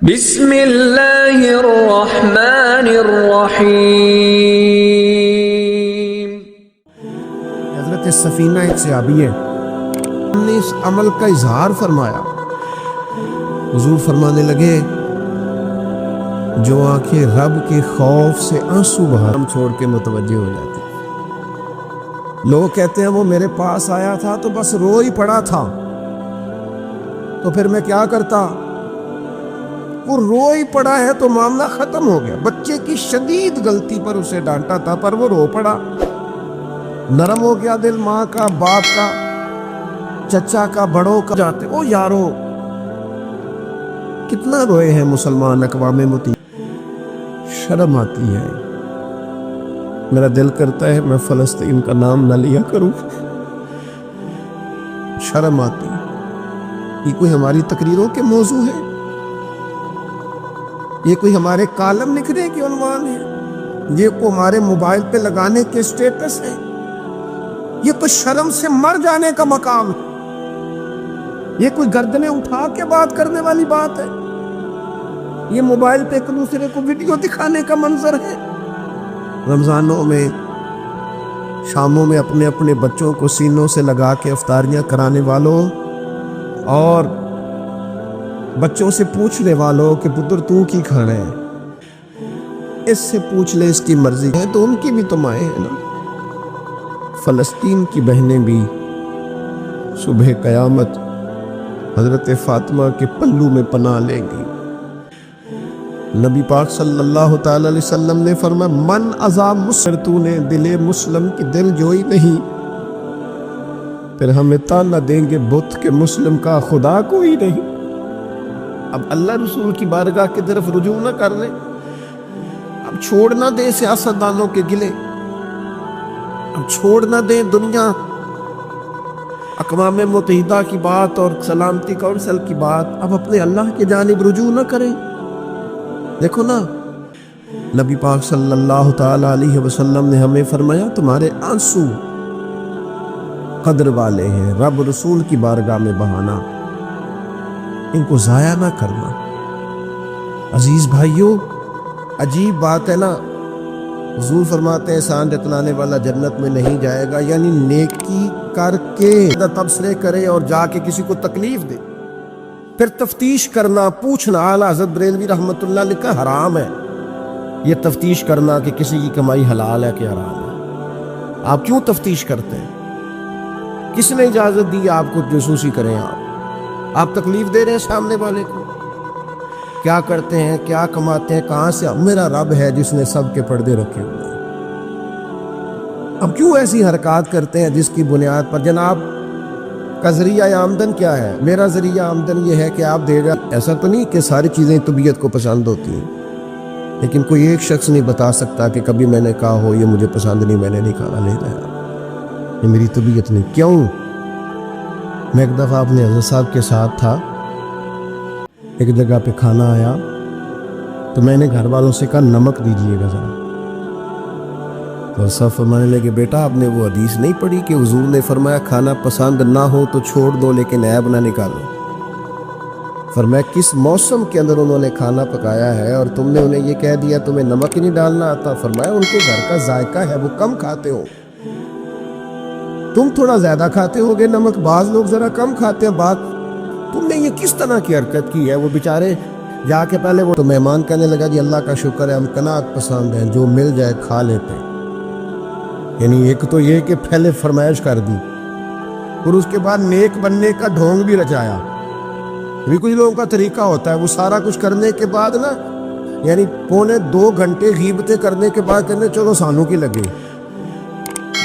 بسم اللہ الرحمن الرحیم۔ حضرت سفینہ ایک صحابی ہے، ہم نے اس عمل کا اظہار فرمایا۔ حضور فرمانے لگے جو آنکھیں رب کے خوف سے آنسو بہا ہم چھوڑ کے متوجہ ہو جاتی۔ لوگ کہتے ہیں وہ میرے پاس آیا تھا تو بس رو ہی پڑا تھا، تو پھر میں کیا کرتا؟ وہ رو ہی پڑا ہے تو معاملہ ختم ہو گیا۔ بچے کی شدید غلطی پر اسے ڈانٹا تھا پر وہ رو پڑا، نرم ہو گیا دل ماں کا، باپ کا، چچا کا، بڑوں کا۔ جاتے او یارو کتنا روئے ہیں مسلمان اقوام متحدہ، شرم آتی ہے۔ میرا دل کرتا ہے میں فلسطین کا نام نہ لیا کروں، شرم آتی ہے۔ یہ کوئی ہماری تقریروں کے موضوع ہے؟ یہ کوئی ہمارے کالم لکھنے کے عنوان ہے؟ یہ کوئی ہمارے موبائل پہ لگانے کے سٹیٹس ہے؟ یہ تو شرم سے مر جانے کا مقام ہے۔ یہ کوئی گردنیں اٹھا کے بات کرنے والی بات ہے؟ یہ موبائل پہ ایک دوسرے کو ویڈیو دکھانے کا منظر ہے؟ رمضانوں میں، شاموں میں اپنے اپنے بچوں کو سینوں سے لگا کے افطاریاں کرانے والوں اور بچوں سے پوچھنے والوں کہ پتر تو کی کھانا ہے، اس سے پوچھ لے اس کی مرضی ہے تو ان کی بھی تو مائیں ہیں نا۔ فلسطین کی بہنیں بھی صبح قیامت حضرت فاطمہ کے پلو میں پناہ لیں گی۔ نبی پاک صلی اللہ تعالی علیہ وسلم نے فرمایا من عذاب مسلم، تو نے دل مسلم کی دل جوئی نہیں، پھر ہمیں تانا دیں گے بت کہ مسلم کا خدا کوئی نہیں۔ اب اللہ رسول کی بارگاہ کی طرف رجوع نہ کر لیں، اب چھوڑ نہ دیں سیاست دانوں کے گلے، اب چھوڑ نہ دیں دنیا اقوام متحدہ کی بات اور سلامتی کونسل کی بات، اب اپنے اللہ کی جانب رجوع نہ کریں۔ دیکھو نا، نبی پاک صلی اللہ تعالی علیہ وسلم نے ہمیں فرمایا تمہارے آنسو قدر والے ہیں، رب رسول کی بارگاہ میں بہانا، ان کو ضائع نہ کرنا۔ عزیز بھائیوں، عجیب بات ہے نا، حضور فرماتے ہیں احسان جتلانے والا جنت میں نہیں جائے گا، یعنی نیکی کر کے تبصرے کرے اور جا کے کسی کو تکلیف دے، پھر تفتیش کرنا، پوچھنا۔ اعلیٰ حضرت بریلوی رحمۃ اللہ لکھا حرام ہے یہ تفتیش کرنا کہ کسی کی کمائی حلال ہے کہ حرام ہے۔ آپ کیوں تفتیش کرتے ہیں؟ کس نے اجازت دی آپ کو جاسوسی کریں؟ آپ تکلیف دے رہے ہیں سامنے والے کو۔ کیا کرتے ہیں، کیا کماتے ہیں، کہاں سے؟ میرا رب ہے جس نے سب کے پردے رکھے ہوئے ہیں۔ اب کیوں ایسی حرکات کرتے ہیں جس کی بنیاد پر جناب کا ذریعہ آمدن کیا ہے؟ میرا ذریعہ آمدن یہ ہے کہ آپ دے رہے ہیں۔ ایسا تو نہیں کہ ساری چیزیں طبیعت کو پسند ہوتی ہیں، لیکن کوئی ایک شخص نہیں بتا سکتا کہ کبھی میں نے کہا ہو یہ مجھے پسند نہیں، میں نے نہیں کھانا، نہیں رہا، یہ میری طبیعت نہیں۔ کیوں؟ میں ایک دفعہ اپنے حضرت صاحب کے ساتھ تھا، ایک جگہ پہ کھانا آیا تو میں نے گھر والوں سے کہا نمک دیجئے گا ذرا، تو سب فرمانے لگے بیٹا آپ نے وہ حدیث نہیں پڑھی کہ حضور نے فرمایا کھانا پسند نہ ہو تو چھوڑ دو لیکن عیب نہ نکالو؟ فرمایا کس موسم کے اندر انہوں نے کھانا پکایا ہے اور تم نے انہیں یہ کہہ دیا تمہیں نمک ہی نہیں ڈالنا آتا؟ فرمایا ان کے گھر کا ذائقہ ہے، وہ کم کھاتے ہو، تم تھوڑا زیادہ کھاتے ہوگے نمک، بعض لوگ ذرا کم کھاتے ہیں۔ بات تم نے یہ کس طرح کی حرکت کی ہے؟ وہ بیچارے جا کے پہلے وہ تو مہمان کہنے لگا جی اللہ کا شکر ہے ہم قناعت پسند ہیں، جو مل جائے کھا لیتے ہیں۔ یعنی ایک تو یہ کہ پہلے فرمائش کر دی اور اس کے بعد نیک بننے کا ڈھونگ بھی رچایا۔ بھی کچھ لوگوں کا طریقہ ہوتا ہے وہ سارا کچھ کرنے کے بعد نا، یعنی 2.25 گھنٹے غیبتیں کرنے کے بعد کہنے چلو سانوں کی لگے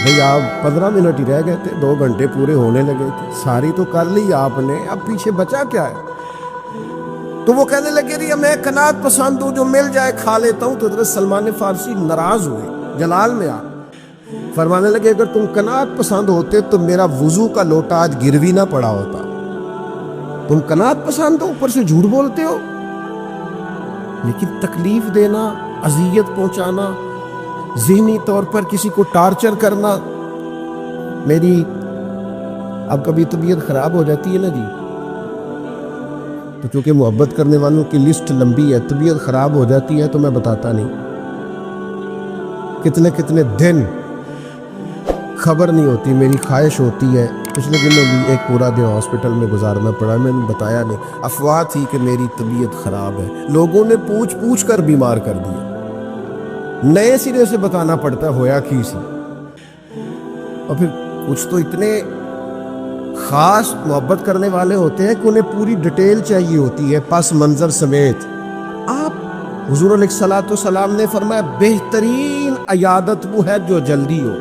بھئی، آپ 15 منٹ ہی رہ گئے تھے، 2 گھنٹے پورے ہونے لگے تھے، ساری تو کر لی آپ نے، اب پیچھے بچا کیا ہے؟ تو وہ کہنے لگے رہی میں قناعت پسند ہوں، جو مل جائے کھا لیتا ہوں۔ تو حضرت سلمان فارسی ناراض ہوئے، جلال میں فرمانے لگے اگر تم قناعت پسند ہوتے تو میرا وضو کا لوٹا آج گروی نہ پڑا ہوتا۔ تم قناعت پسند ہو، اوپر سے جھوٹ بولتے ہو، لیکن تکلیف دینا، اذیت پہنچانا، ذہنی طور پر کسی کو ٹارچر کرنا۔ میری اب کبھی طبیعت خراب ہو جاتی ہے نا جی، تو چونکہ محبت کرنے والوں کی لسٹ لمبی ہے، طبیعت خراب ہو جاتی ہے تو میں بتاتا نہیں، کتنے کتنے دن خبر نہیں ہوتی، میری خواہش ہوتی ہے۔ پچھلے دنوں بھی ایک پورا دن ہاسپٹل میں گزارنا پڑا، میں نے بتایا نہیں، افواہ تھی کہ میری طبیعت خراب ہے، لوگوں نے پوچھ پوچھ کر بیمار کر دیا، نئے سرے سے بتانا پڑتا ہے ہویا کی سی۔ اور پھر کچھ تو اتنے خاص محبت کرنے والے ہوتے ہیں کہ انہیں پوری ڈیٹیل چاہیے ہوتی ہے پس منظر سمیت۔ آپ حضور علیہ الصلوۃ والسلام نے فرمایا بہترین عیادت وہ ہے جو جلدی ہو،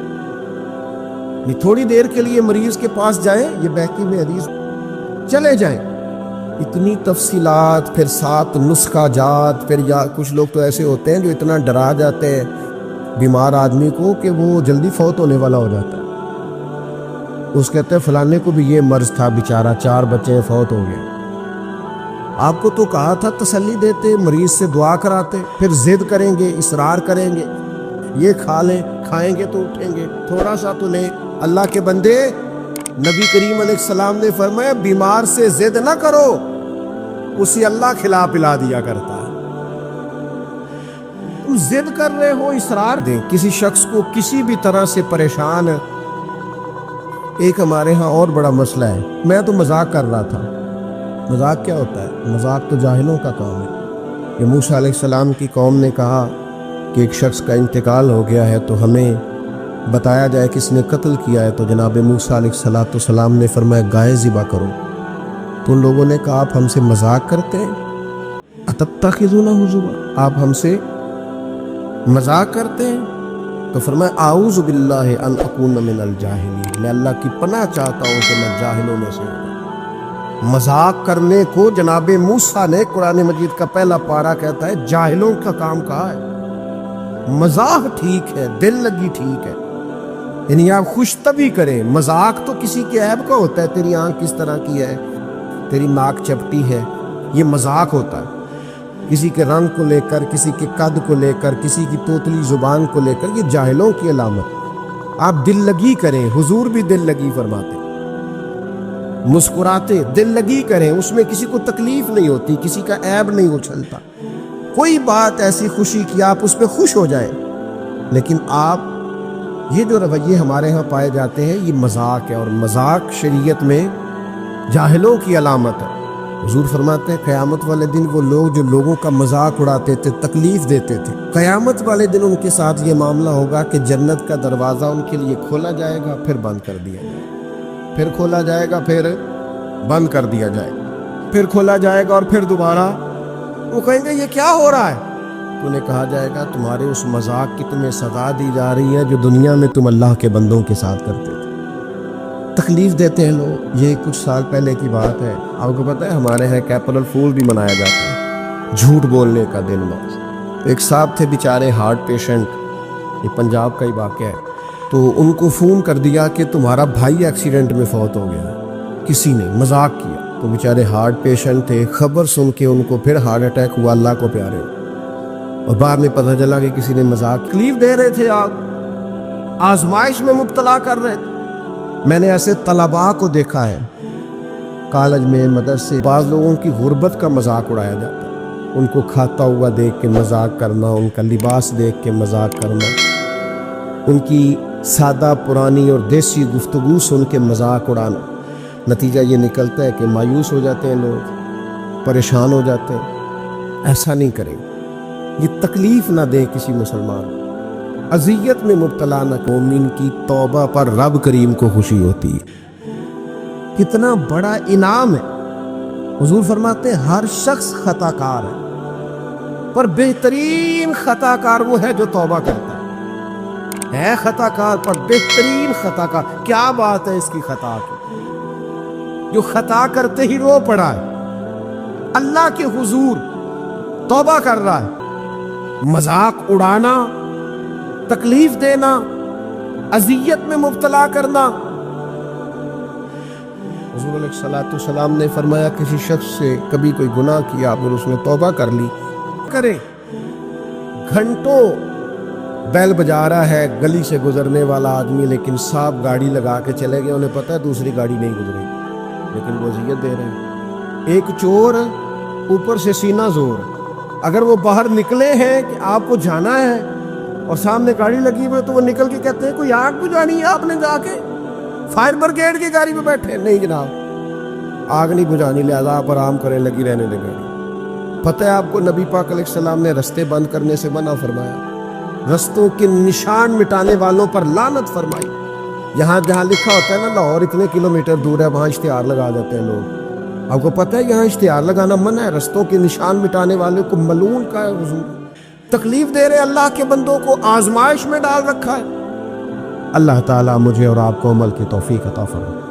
تھوڑی دیر کے لیے مریض کے پاس جائیں، یہ بہقی میں حدیث، چلے جائیں، اتنی تفصیلات، پھر 7 نسخہ جات، پھر یا کچھ لوگ تو ایسے ہوتے ہیں جو اتنا ڈرا جاتے ہیں بیمار آدمی کو کہ وہ جلدی فوت ہونے والا ہو جاتا ہے۔ اس کہتے ہیں فلانے کو بھی یہ مرض تھا بیچارہ، 4 بچے فوت ہو گئے۔ آپ کو تو کہا تھا تسلی دیتے، مریض سے دعا کراتے، پھر ضد کریں گے، اصرار کریں گے، یہ کھا لیں، کھائیں گے تو اٹھیں گے، تھوڑا سا تو لیں۔ اللہ کے بندے، نبی کریم علیہ السلام نے فرمایا بیمار سے ضد نہ کرو، اسے اللہ کھلا پلا دیا کرتا ہے۔ تم ضد کر رہے ہو، اصرار دیں کسی شخص کو کسی بھی طرح سے پریشان ہے۔ ایک ہمارے ہاں اور بڑا مسئلہ ہے، میں تو مذاق کر رہا تھا، مذاق کیا ہوتا ہے؟ مذاق تو جاہلوں کا کام ہے۔ کہ موسیٰ علیہ السلام کی قوم نے کہا کہ ایک شخص کا انتقال ہو گیا ہے تو ہمیں بتایا جائے کس نے قتل کیا ہے، تو جناب موسیٰ علیہ السلام نے فرمایا گائے ذبح کرو۔ تو ان لوگوں نے کہا آپ ہم سے مذاق کرتے ہیں، اتتخذونہ ہزوا، آپ ہم سے مذاق کرتے ہیں؟ تو فرمایا اعوذ باللہ ان اکون من الجاہلین، میں اللہ کی پناہ چاہتا ہوں کہ میں جاہلوں میں سے ہوں۔ مذاق کرنے کو جناب موسیٰ نے، قرآن مجید کا پہلا پارہ کہتا ہے جاہلوں کا کام کہا ہے۔ مذاق ٹھیک ہے، دل لگی ٹھیک ہے، یعنی آپ خوش طبی کریں۔ مذاق تو کسی کے عیب کا ہوتا ہے، تیری آنکھ کس طرح کی ہے، تیری ناک چپٹی ہے، یہ مذاق ہوتا ہے۔ کسی کے رنگ کو لے کر، کسی کے قد کو لے کر، کسی کی توتلی زبان کو لے کر، یہ جاہلوں کی علامت۔ آپ دل لگی کریں، حضور بھی دل لگی فرماتے، مسکراتے دل لگی کریں، اس میں کسی کو تکلیف نہیں ہوتی، کسی کا عیب نہیں اچھلتا، کوئی بات ایسی خوشی کی آپ اس پہ خوش ہو جائیں۔ لیکن آپ یہ جو رویے ہمارے ہاں پائے جاتے ہیں یہ مذاق ہے، اور مذاق شریعت میں جاہلوں کی علامت ہے۔ حضور فرماتے ہیں قیامت والے دن وہ لوگ جو لوگوں کا مذاق اڑاتے تھے، تکلیف دیتے تھے، قیامت والے دن ان کے ساتھ یہ معاملہ ہوگا کہ جنت کا دروازہ ان کے لیے کھولا جائے گا، پھر بند کر دیا جائے گا، پھر کھولا جائے گا، پھر بند کر دیا جائے گا، پھر کھولا جائے گا، اور پھر دوبارہ وہ کہیں گے یہ کیا ہو رہا ہے؟ تو انہیں کہا جائے گا تمہارے اس مذاق کی تمہیں سزا دی جا رہی ہے جو دنیا میں تم اللہ کے بندوں کے ساتھ کرتے تھے۔ تکلیف دیتے ہیں لوگ۔ یہ کچھ سال پہلے کی بات ہے، آپ کو پتہ ہے ہمارے یہاں اپریل فول بھی منایا جاتا ہے، جھوٹ بولنے کا دن بعض۔ ایک صاحب تھے بیچارے ہارٹ پیشنٹ، یہ پنجاب کا ہی واقعہ ہے، تو ان کو فون کر دیا کہ تمہارا بھائی ایکسیڈنٹ میں فوت ہو گیا، کسی نے مذاق کیا، تو بیچارے ہارٹ پیشنٹ تھے، خبر سن کے ان کو پھر ہارٹ اٹیک ہوا، اللہ کو پیارے ہو، اور بعد میں پتہ چلا کہ کسی نے مذاق، تکلیف دے رہے تھے، آپ آزمائش میں مبتلا کر رہے تھے۔ میں نے ایسے طلباء کو دیکھا ہے کالج میں، مدرسے، بعض لوگوں کی غربت کا مذاق اڑایا جاتا ہے، ان کو کھاتا ہوا دیکھ کے مذاق کرنا، ان کا لباس دیکھ کے مذاق کرنا، ان کی سادہ پرانی اور دیسی گفتگو سن کے مذاق اڑانا۔ نتیجہ یہ نکلتا ہے کہ مایوس ہو جاتے ہیں لوگ، پریشان ہو جاتے ہیں۔ ایسا نہیں کریں، یہ تکلیف نہ دیں کسی مسلمان کو، اذیت میں مبتلا نہ۔ مومن کی توبہ پر رب کریم کو خوشی ہوتی ہے، کتنا بڑا انعام ہے۔ حضور فرماتے ہیں ہر شخص خطا کار ہے، پر بہترین خطا کار وہ ہے جو توبہ کرتا ہے خطا کار پر بہترین خطا کار۔ کیا بات ہے اس کی خطا کی، جو خطا کرتے ہی رو پڑا ہے، اللہ کے حضور توبہ کر رہا ہے۔ مذاق اڑانا، تکلیف دینا، اذیت میں مبتلا کرنا۔ حضور علیہ الصلوۃ والسلام نے فرمایا کسی شخص سے کبھی کوئی گناہ کیا اور اس نے توبہ کر لی، کرے، گھنٹوں بیل بجا رہا ہے گلی سے گزرنے والا آدمی، لیکن صاحب گاڑی لگا کے چلے گئے، انہیں پتہ ہے دوسری گاڑی نہیں گزرے، لیکن وہ اذیت دے رہے ہیں۔ ایک چور اوپر سے سینہ زور. اگر وہ باہر نکلے ہیں کہ آپ کو جانا ہے اور سامنے گاڑی لگی ہوئی تو وہ نکل کے کہتے ہیں کوئی آگ بجھانی ہے آپ نے جا کے فائر بریگیڈ کی گاڑی پہ بیٹھے. نہیں جناب, آگ نہیں بجھانی, لہذا آپ آرام کریں, لگی رہنے دیں گاڑی. پتہ ہے آپ کو نبی پاک علیہ السلام نے رستے بند کرنے سے منع فرمایا, رستوں کے نشان مٹانے والوں پر لعنت فرمائی. یہاں جہاں لکھا ہوتا ہے نا لاہور اتنے کلومیٹر دور ہے, وہاں اشتہار لگا دیتے ہیں لوگ. آپ کو پتہ ہے یہاں اشتہار لگانا منع ہے, رستوں کے نشان مٹانے والوں کو ملعون کا ہے حضور. تکلیف دے رہے اللہ کے بندوں کو, آزمائش میں ڈال رکھا ہے. اللہ تعالیٰ مجھے اور آپ کو عمل کی توفیق عطا فرمائے.